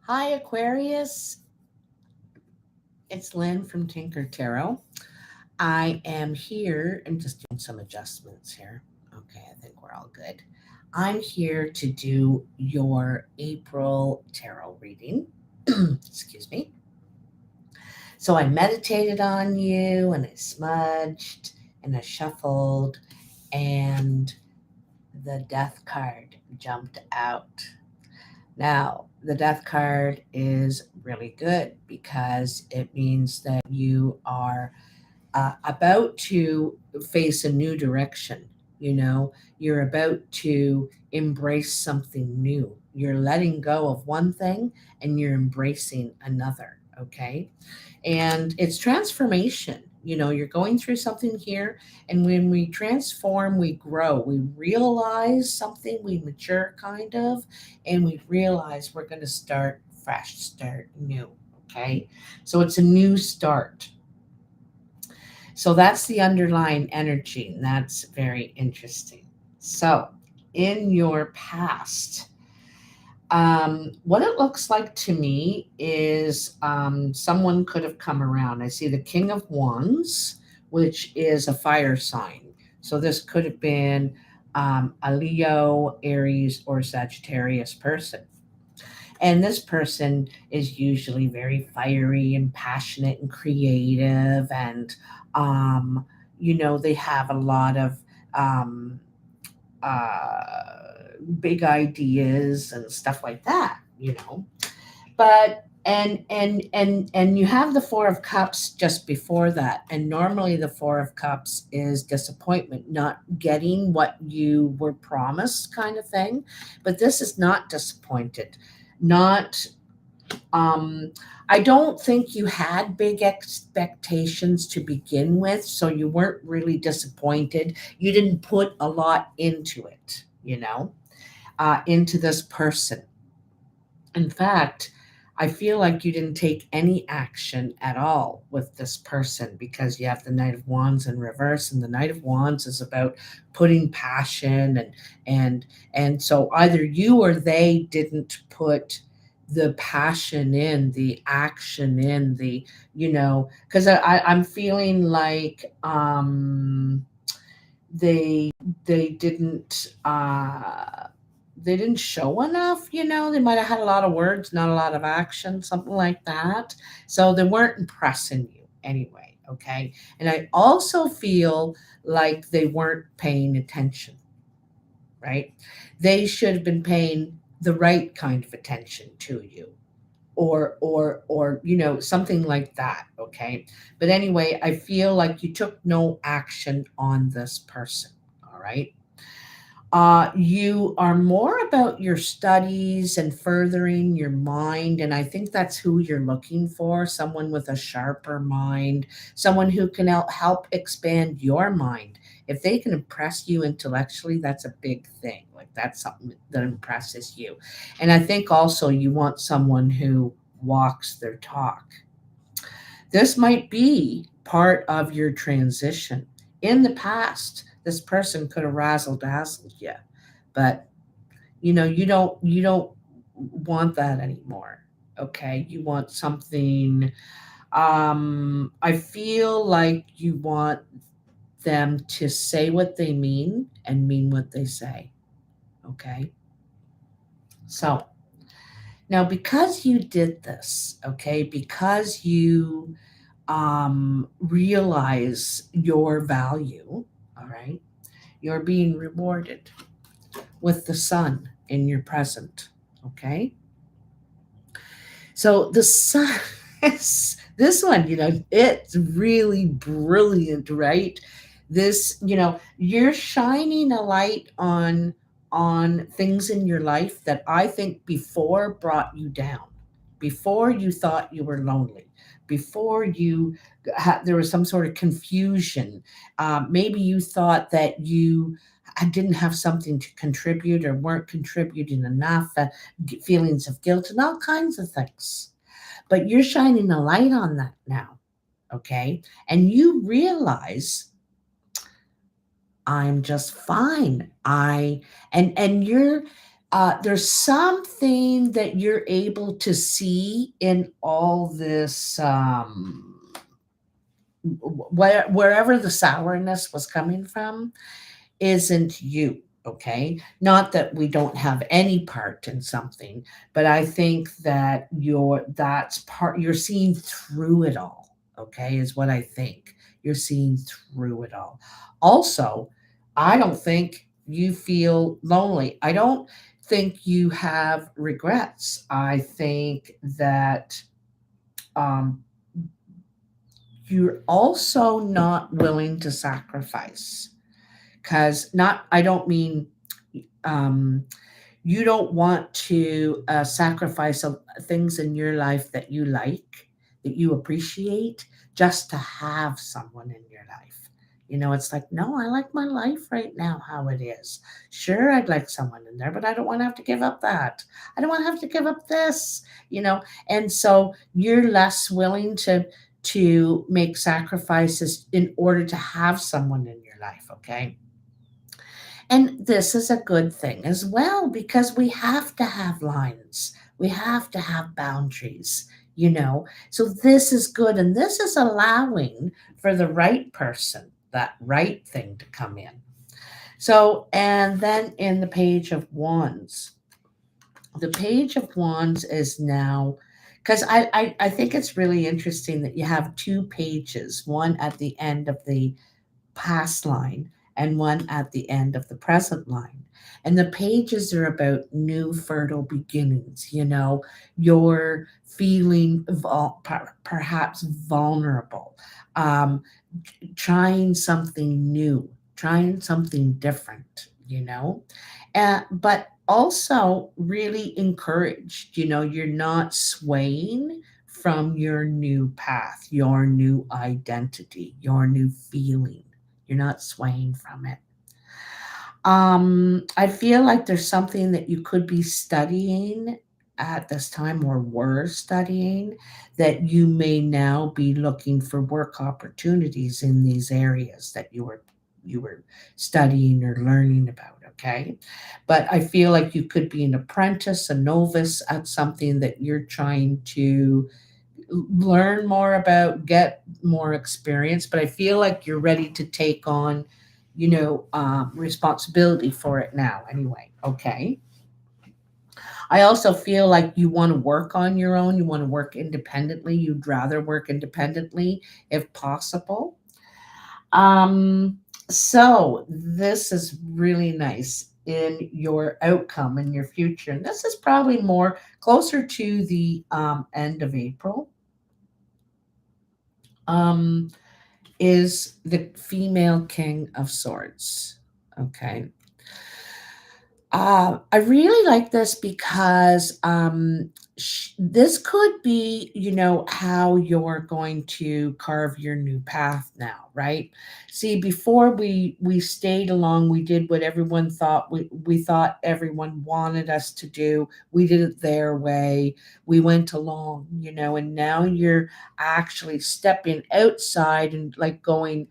Hi, Aquarius. It's Lynn from Tinker Tarot. I am here and just doing some adjustments here. Okay, I think we're all good. I'm here to do your April tarot reading. Excuse me. So I meditated on you and I smudged and I shuffled, and the death card jumped out. Now, the death card is really good because it means that you are about to face a new direction. You know, you're about to embrace something new. You're letting go of one thing and you're embracing another. Okay. And it's transformation. You know, you're going through something here, and when we transform, we grow. We realize something, we mature kind of, and we realize we're going to start fresh, start new. Okay. So it's a new start. So that's the underlying energy, and that's very interesting. So, in your past, what it looks like to me is someone could have come around. I see the King of Wands, which is a fire sign. So, this could have been a Leo, Aries, or Sagittarius person. And this person is usually very fiery and passionate and creative. And, um, they have a lot of um, big ideas and stuff like that. But and you have the Four of Cups just before that, and normally the Four of Cups is disappointment, not getting what you were promised, kind of thing. But this is not disappointed, not um I don't think you had big expectations to begin with, so you weren't really disappointed. You didn't put a lot into it, into this person. In fact, I feel like you didn't take any action at all with this person, because you have the Knight of Wands in reverse, and the Knight of Wands is about putting passion, and and so either you or they didn't put the passion in, the action in, because I'm feeling like they they didn't uh they didn't show enough. They might have had a lot of words, not a lot of action, something like that. So they weren't impressing you anyway. Okay. And I also feel like they weren't paying attention, right? They should have been paying the right kind of attention to you, or something like that. Okay. But anyway, I feel like you took no action on this person. All right. You are more about your studies and furthering your mind. And I think that's who you're looking for, someone with a sharper mind, someone who can help expand your mind. If they can impress you intellectually, that's a big thing. Like, that's something that impresses you. And I think also you want someone who walks their talk. This might be part of your transition. In the past, this person could have razzle dazzled you, but you don't want that anymore. Okay, you want something. I feel like you want them to say what they mean and mean what they say. Okay, so now, because you did this, okay, because you realize your value, all right, you're being rewarded with the sun in your present, okay? So the sun, this one, it's really brilliant, right? You're shining a light on things in your life that I think before brought you down, before you thought you were lonely, before there was some sort of confusion. Maybe you thought that you didn't have something to contribute or weren't contributing enough, feelings of guilt and all kinds of things. But you're shining a light on that now, okay? And you realize, I'm just fine. And you're there's something that you're able to see in all this, wherever the sourness was coming from isn't you. Okay, not that we don't have any part in something, but I think that that's part, you're seeing through it all. Okay, is what I think. You're seeing through it all. Also, I don't think you feel lonely. I don't think you have regrets. I think that um, you're also not willing to sacrifice, because not, I don't mean, um, you don't want to sacrifice things in your life that you like, that you appreciate, just to have someone in your life. It's like, no, I like my life right now how it is. Sure, I'd like someone in there, but I don't want to have to give up that. I don't want to have to give up this. And so you're less willing to make sacrifices in order to have someone in your life, okay? And this is a good thing as well, because we have to have lines, we have to have boundaries. So this is good. And this is allowing for the right person, that right thing to come in. So, and then in the Page of Wands is now, because I think it's really interesting that you have two pages, one at the end of the past line and one at the end of the present line. And the pages are about new fertile beginnings. You're feeling perhaps vulnerable, um, trying something new, trying something different. But also really encouraged. You're not swaying from your new path, your new identity, your new feeling. You're not swaying from it. I feel like there's something that you could be studying at this time, or were studying, that you may now be looking for work opportunities in these areas that you were studying or learning about. Okay, but I feel like you could be an apprentice, a novice at something that you're trying to learn more about, get more experience, but I feel like you're ready to take on, responsibility for it now anyway. Okay. I also feel like you want to work on your own. You want to work independently. You'd rather work independently if possible. So this is really nice in your outcome in your future. And this is probably more closer to the end of April. Um, is the female King of Swords. Okay. I really like this because this could be, how you're going to carve your new path now, right? See, before we stayed along, we did what everyone thought we thought everyone wanted us to do. We did it their way. We went along, and now you're actually stepping outside and like going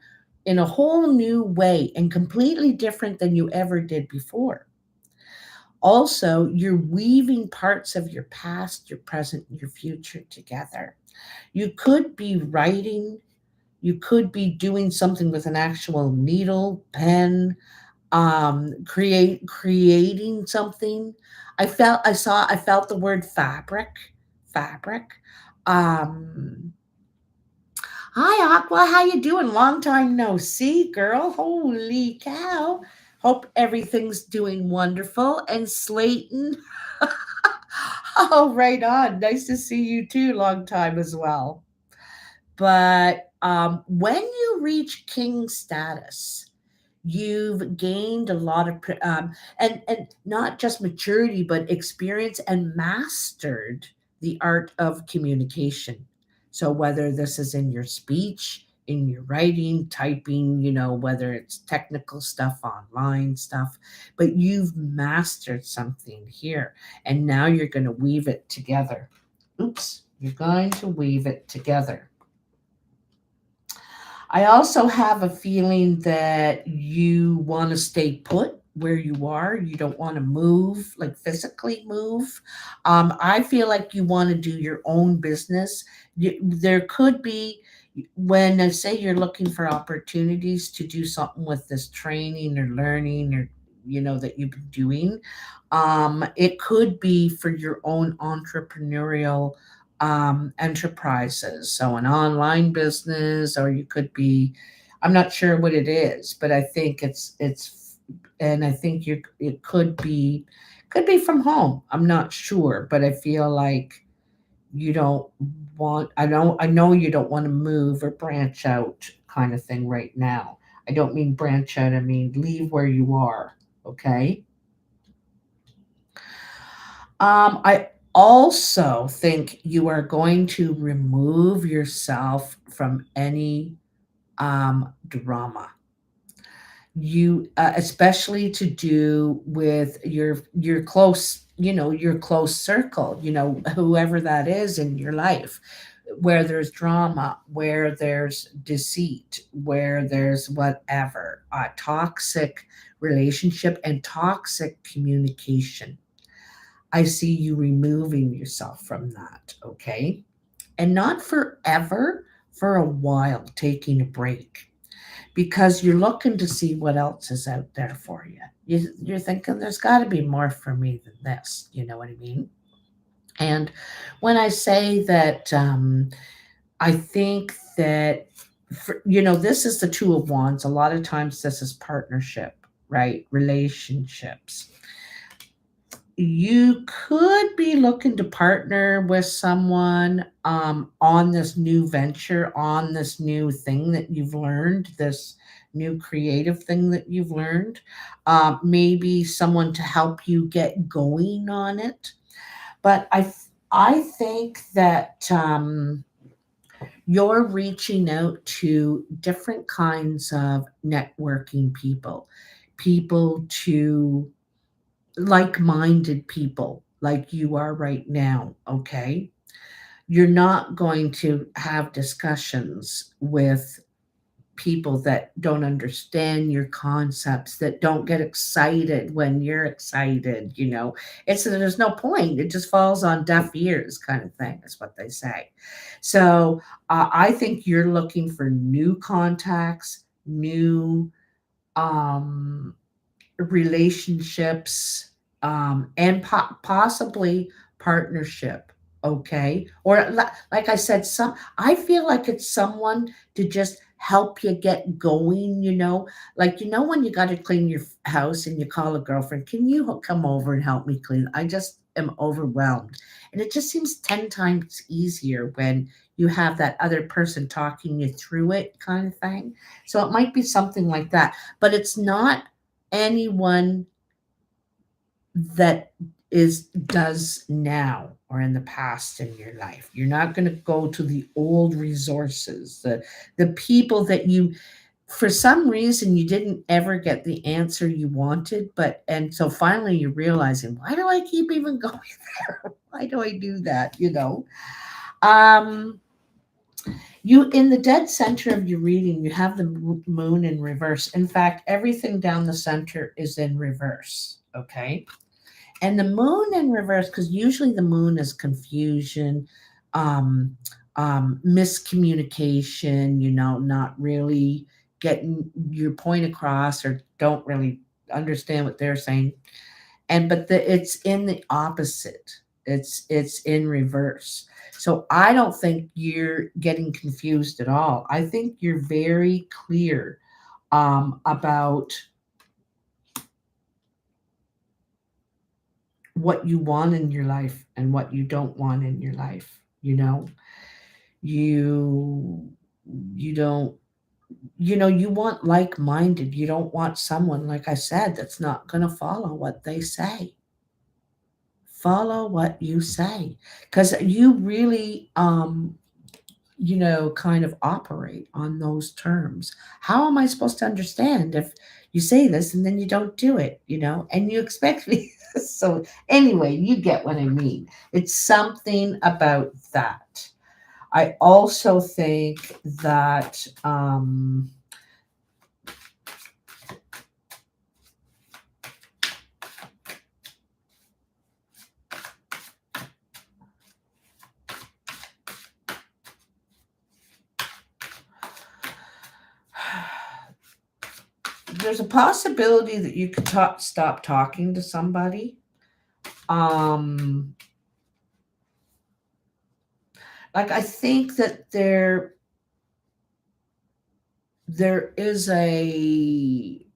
in a whole new way and completely different than you ever did before. Also, you're weaving parts of your past, your present, and your future together. You could be writing, you could be doing something with an actual needle, pen, creating something. I felt the word fabric. Um, Hi, Aqua. How you doing? Long time no see, girl. Holy cow. Hope everything's doing wonderful. And Slayton. Oh, right on. Nice to see you too. Long time as well. But when you reach king status, you've gained a lot of and not just maturity, but experience, and mastered the art of communication. So whether this is in your speech, in your writing, typing, whether it's technical stuff, online stuff, but you've mastered something here, and now you're going to weave it together. Oops, you're going to weave it together. I also have a feeling that you want to stay put. where you are. You don't want to move, like physically move. I feel like you want to do your own business. There could be, when I say you're looking for opportunities to do something with this training or learning or, that you've been doing, it could be for your own entrepreneurial enterprises. So an online business, or you could be, I'm not sure what it is, but I think and I think it could be from home. I'm not sure, but I feel like you don't I know you don't want to move or branch out kind of thing right now. I don't mean branch out, I mean leave where you are, okay? I also think you are going to remove yourself from any drama. You especially to do with your close, your close circle, whoever that is in your life, where there's drama, where there's deceit, where there's whatever, toxic relationship and toxic communication. I see you removing yourself from that, okay? And not forever, for a while, taking a break, because you're looking to see what else is out there for you. You're thinking, there's got to be more for me than this. You know what I mean? And when I say that, I think that, this is the Two of Wands. A lot of times, this is partnership, right? Relationships. You could be looking to partner with someone on this new venture, on this new thing that you've learned, this new creative thing that you've learned. Maybe someone to help you get going on it. But I think that you're reaching out to different kinds of networking people, people to like-minded people like you are right now, okay? You're not going to have discussions with people that don't understand your concepts, that don't get excited when you're excited, It's there's no point. It just falls on deaf ears kind of thing, is what they say. So, I think you're looking for new contacts, new um relationships, and possibly partnership, okay? Or like I said, I feel like it's someone to just help you get going, like, when you got to clean your house and you call a girlfriend, can you come over and help me clean? I just am overwhelmed. And it just seems 10 times easier when you have that other person talking you through it, kind of thing. So it might be something like that, but it's not anyone that does now or in the past in your life. You're not going to go to the old resources, the people that you, for some reason, you didn't ever get the answer you wanted, and so finally you're realizing, why do I keep even going there? Why do I do that? Um you, in the dead center of your reading, you have the moon in reverse. In fact, everything down the center is in reverse, okay? And the moon in reverse, because usually the moon is confusion, um, miscommunication, not really getting your point across, or don't really understand what they're saying. But it's in the opposite. It's in reverse. So I don't think you're getting confused at all. I think you're very clear about what you want in your life and what you don't want in your life. You you don't you want like-minded. You don't want someone, like I said, that's not going to follow what they say. Follow what you say, because you really kind of operate on those terms. How am I supposed to understand if you say this and then you don't do it, and you expect me? So, anyway, you get what I mean. It's something about that. I also think that there's a possibility that you could stop talking to somebody. Like I think that there is a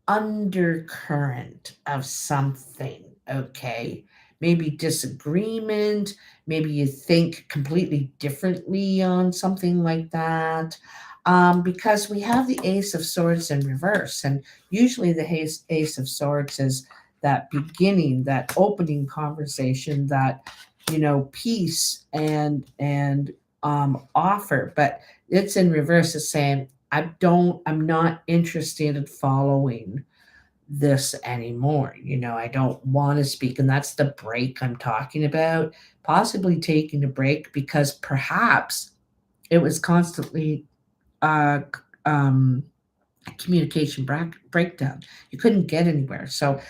undercurrent of something, okay? Maybe disagreement, maybe you think completely differently on something like that. Because we have the Ace of Swords in reverse, and usually the Ace of Swords is that beginning, that opening conversation, that peace and offer. But it's in reverse. It's saying, I'm not interested in following this anymore. I don't want to speak. And that's the break I'm talking about. Possibly taking a break because perhaps it was constantly uh, communication breakdown. You couldn't get anywhere. So,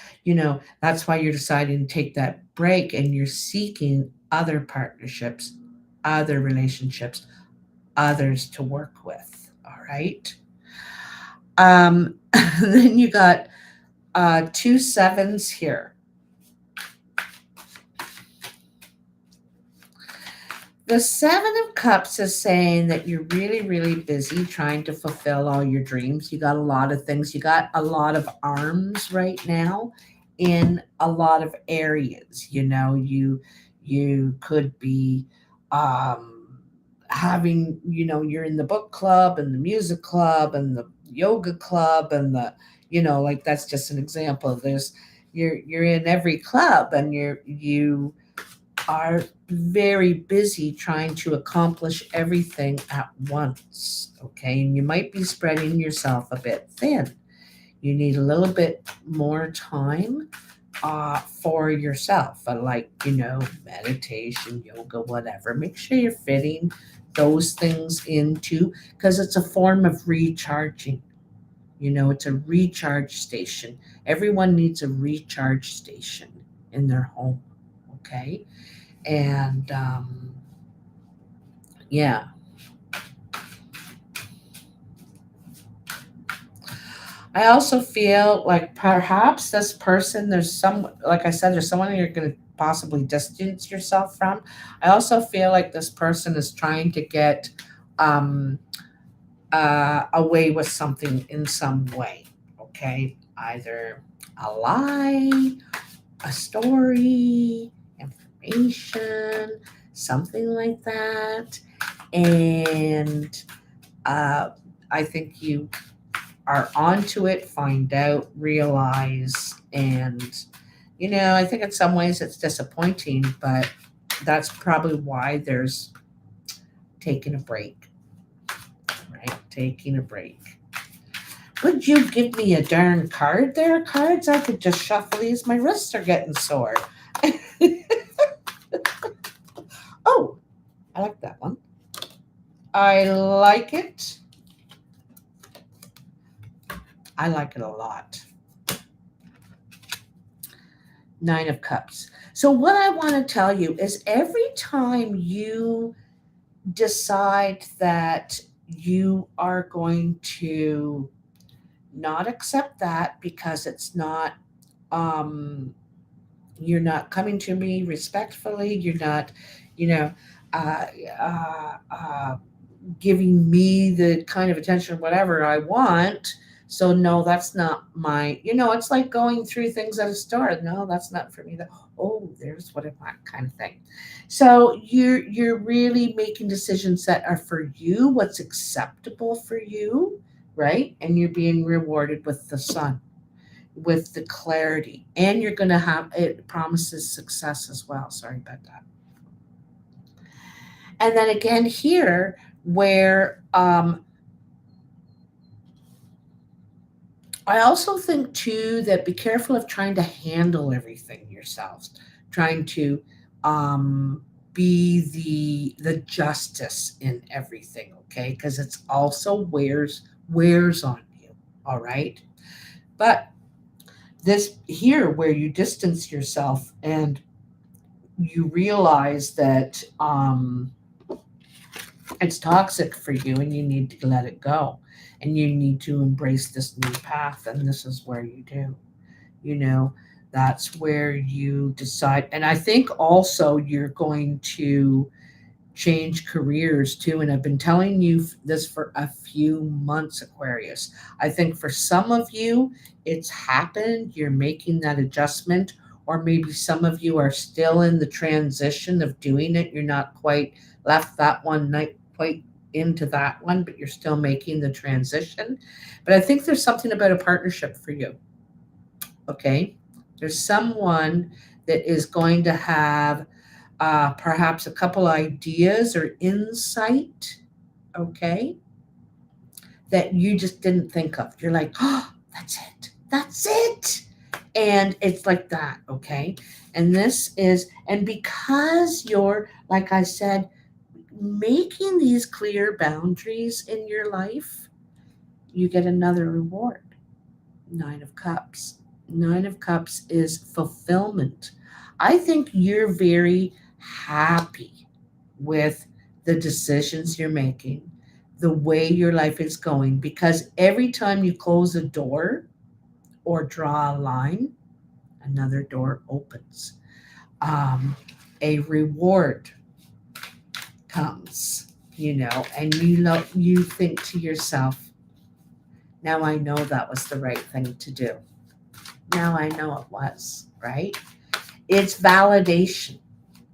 that's why you're deciding to take that break and you're seeking other partnerships, other relationships, others to work with. All right. Then you got 2 sevens here. The Seven of Cups is saying that you're really, really busy trying to fulfill all your dreams. You got a lot of things. You got a lot of arms right now in a lot of areas. You could be having, you're in the book club and the music club and the yoga club and like that's just an example. You're in every club and you are very busy trying to accomplish everything at once. Okay. And you might be spreading yourself a bit thin. You need a little bit more time for yourself, like, meditation, yoga, whatever. Make sure you're fitting those things into, because it's a form of recharging. It's a recharge station. Everyone needs a recharge station in their home. Okay. And yeah. I also feel like perhaps this person, like I said, there's someone you're going to possibly distance yourself from. I also feel like this person is trying to get um, away with something in some way. Okay. Either a lie, a story, information, something like that. And I think you are onto it, find out, realize, and I think in some ways it's disappointing, but that's probably why there's taking a break, right? Taking a break. Would you give me a darn card there? Cards? I could just shuffle these. My wrists are getting sore. Oh, I like that one. I like it. I like it a lot. 9 of Cups. So what I want to tell you is every time you decide that you are going to not accept that because it's not you're not coming to me respectfully, you're not uh, uh, uh, giving me the kind of attention whatever I want. So no, that's not my, it's like going through things at a store. No, that's not for me. Oh, there's what I want, kind of thing. So you're really making decisions that are for you, what's acceptable for you, right? And you're being rewarded with the sun, with the clarity, and you're going to have, it promises success as well. Sorry about that. And then again here, where I also think too that be careful of trying to handle everything yourselves, trying to be the justice in everything, okay? Because it's also wears on you, all right? But this here, where you distance yourself and you realize that It's toxic for you and you need to let it go. And you need to embrace this new path. And this is where you do. You know, that's where you decide. And I think also you're going to change careers too. And I've been telling you this for a few months, Aquarius. I think for some of you, it's happened. You're making that adjustment, or maybe some of you are still in the transition of doing it. You're not quite left that one night quite into that one, but you're still making the transition. But I think there's something about a partnership for you. Okay. There's someone that is going to have perhaps a couple ideas or insight, okay, that you just didn't think of. You're like, oh, that's it. That's it. And it's like that, okay? And this is, and because you're, like I said, making these clear boundaries in your life, you get another reward. Nine of Cups. Nine of Cups is fulfillment. I think you're very happy with the decisions you're making, the way your life is going, because every time you close a door or draw a line, another door opens. A reward comes, and you think to yourself, now I know that was the right thing to do. Now I know it was, right? It's validation.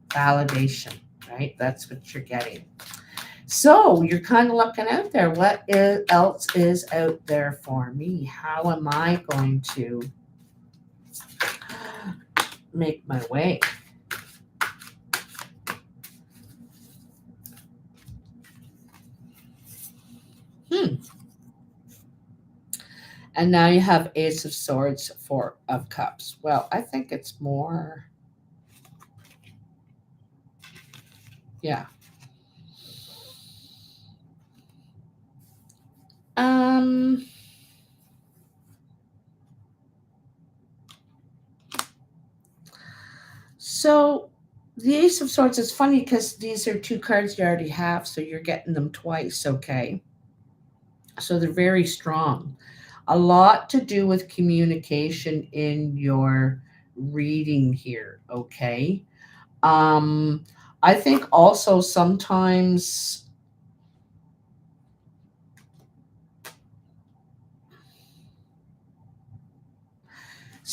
Validation, right? That's what you're getting. So you're kind of looking out there. What else is out there for me? How am I going to make my way? And now you have Ace of Swords, Four of Cups. Well, I think it's more, yeah. Um, so the Ace of Swords is funny because these are two cards you already have, so you're getting them twice, okay? So they're very strong. A lot to do with communication in your reading here, okay? Um, I think also sometimes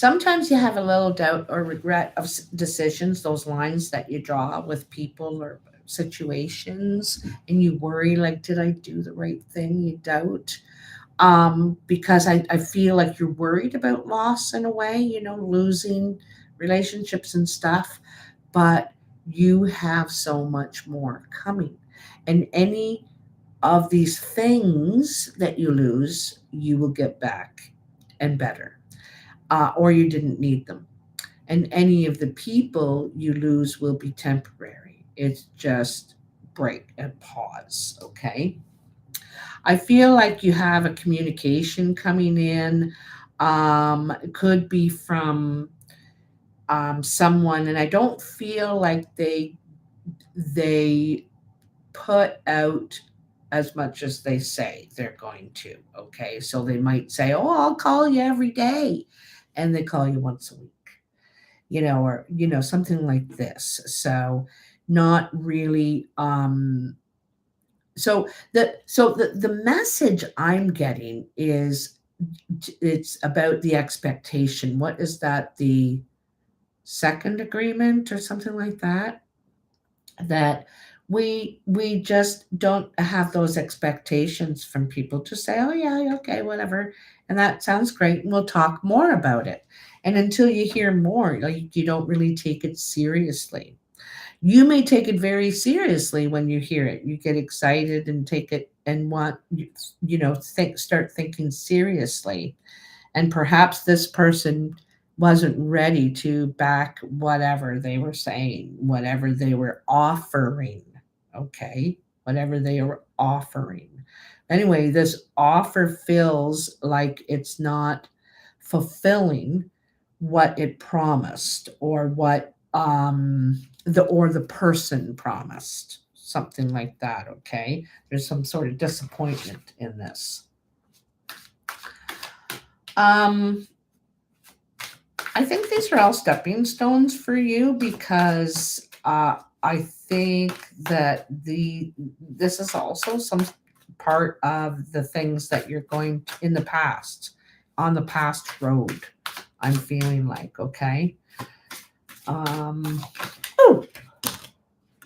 you have a little doubt or regret of decisions, those lines that you draw with people or situations, and you worry, like, did I do the right thing? You doubt. Because I feel like you're worried about loss in a way, losing relationships and stuff, but you have so much more coming. And any of these things that you lose, you will get back and better, or you didn't need them. And any of the people you lose will be temporary. It's just break and pause, okay? I feel like you have a communication coming in. It could be from someone, and I don't feel like they put out as much as they say they're going to. Okay, so they might say, "Oh, I'll call you every day," and they call you once a week, or something like this. So not really. So the message I'm getting is it's about the expectation. What is that? The second agreement or something like that? That we just don't have those expectations from people to say, oh yeah, okay, whatever. And that sounds great. And we'll talk more about it. And until you hear more, like, you don't really take it seriously. You may take it very seriously when you hear it. You get excited and take it and want, start thinking seriously. And perhaps this person wasn't ready to back whatever they were saying, whatever they were offering. Okay. Whatever they were offering. Anyway, this offer feels like it's not fulfilling what it promised, or what the person promised. something like that, okay? There's some sort of disappointment in this. I think these are all stepping stones for you because I think that this is also some part of the things that you're going in the past, on the past road. I'm feeling like, okay. Ooh.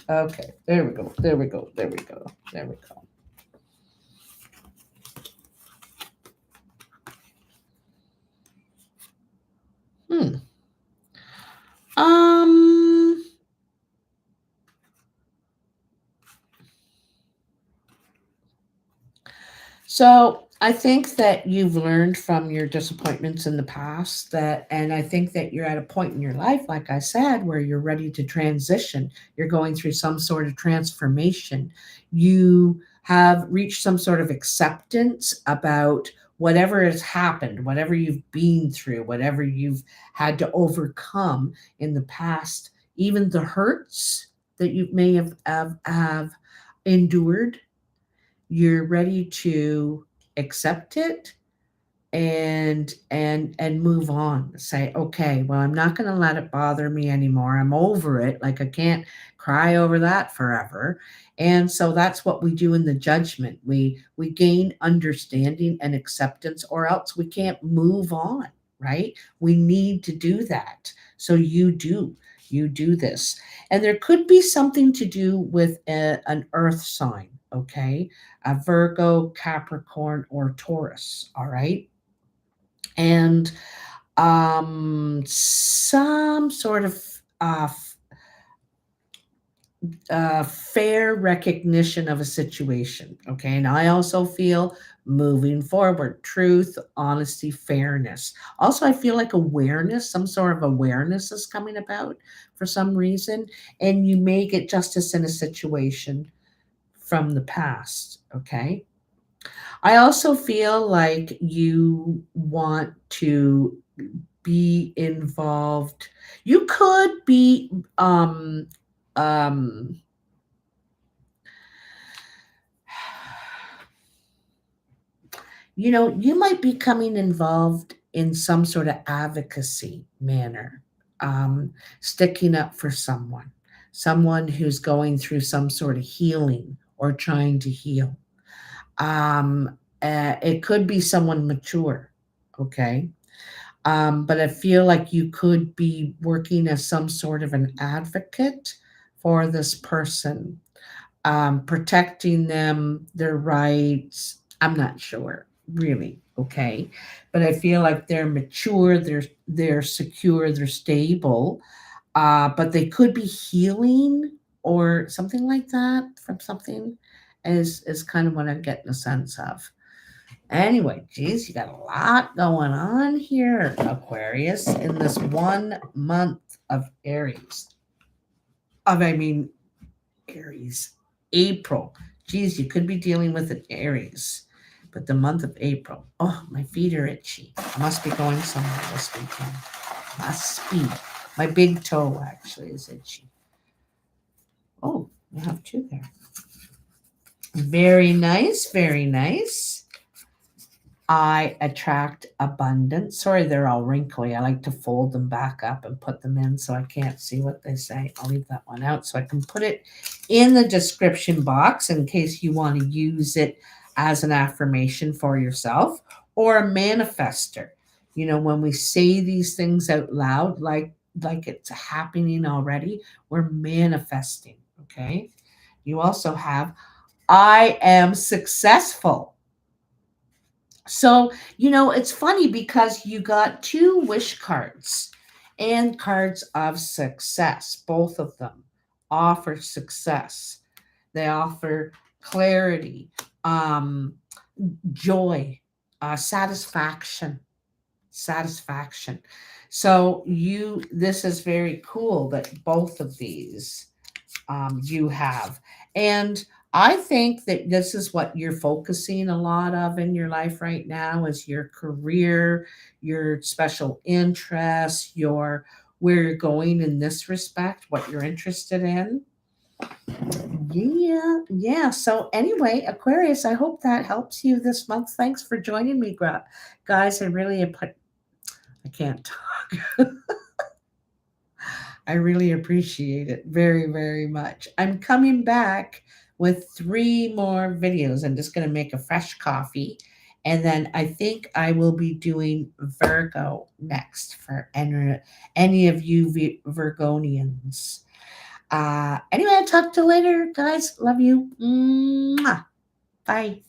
Okay, there we go. There we go. There we go. There we go. Um, so I think that you've learned from your disappointments in the past and I think that you're at a point in your life, like I said, where you're ready to transition. You're going through some sort of transformation. You have reached some sort of acceptance about whatever has happened, whatever you've been through, whatever you've had to overcome in the past, even the hurts that you may have endured. You're ready to accept it and move on. Say, okay, well, I'm not going to let it bother me anymore. I'm over it. Like, I can't cry over that forever. And so that's what we do in the judgment. We gain understanding and acceptance, or else we can't move on, right? We need to do that. So you do this. And there could be something to do with an earth sign, okay? A Virgo, Capricorn, or Taurus, all right? And some sort of fair recognition of a situation. Okay. And I also feel moving forward, truth, honesty, fairness. Also, I feel like awareness, some sort of awareness is coming about for some reason. And you may get justice in a situation from the past. Okay. I also feel like you want to be involved. You could be um you might be coming involved in some sort of advocacy manner, sticking up for someone who's going through some sort of healing or trying to heal. It could be someone mature, okay? But I feel like you could be working as some sort of an advocate for this person, protecting them, their rights. I'm not sure, really, okay? But I feel like they're mature, they're secure, they're stable, but they could be healing or something like that from something is kind of what I'm getting a sense of. Anyway, geez, you got a lot going on here, Aquarius, in this 1 month of Aries. I mean, Aries, April. Geez, you could be dealing with an Aries, but the month of April. Oh, my feet are itchy. I must be going somewhere this weekend. Must be. My big toe actually is itchy. Oh, you have two there. Very nice, very nice. I attract abundance. Sorry, they're all wrinkly. I like to fold them back up and put them in so I can't see what they say. I'll leave that one out so I can put it in the description box in case you want to use it as an affirmation for yourself or a manifester. When we say these things out loud, like it's happening already, we're manifesting. Okay. You also have, I am successful. So, it's funny because you got two wish cards and cards of success. Both of them offer success. They offer clarity, um, joy, satisfaction. Satisfaction. So this is very cool that both of these you have. And I think that this is what you're focusing a lot of in your life right now is your career, your special interests, where you're going in this respect, what you're interested in. Yeah. So anyway, Aquarius, I hope that helps you this month. Thanks for joining me, guys. I can't talk. I really appreciate it very, very much. I'm coming back with 3 more videos. I'm just going to make a fresh coffee. And then I think I will be doing Virgo next for any of you Virgonians. Anyway, I'll talk to you later, guys. Love you. Mwah. Bye.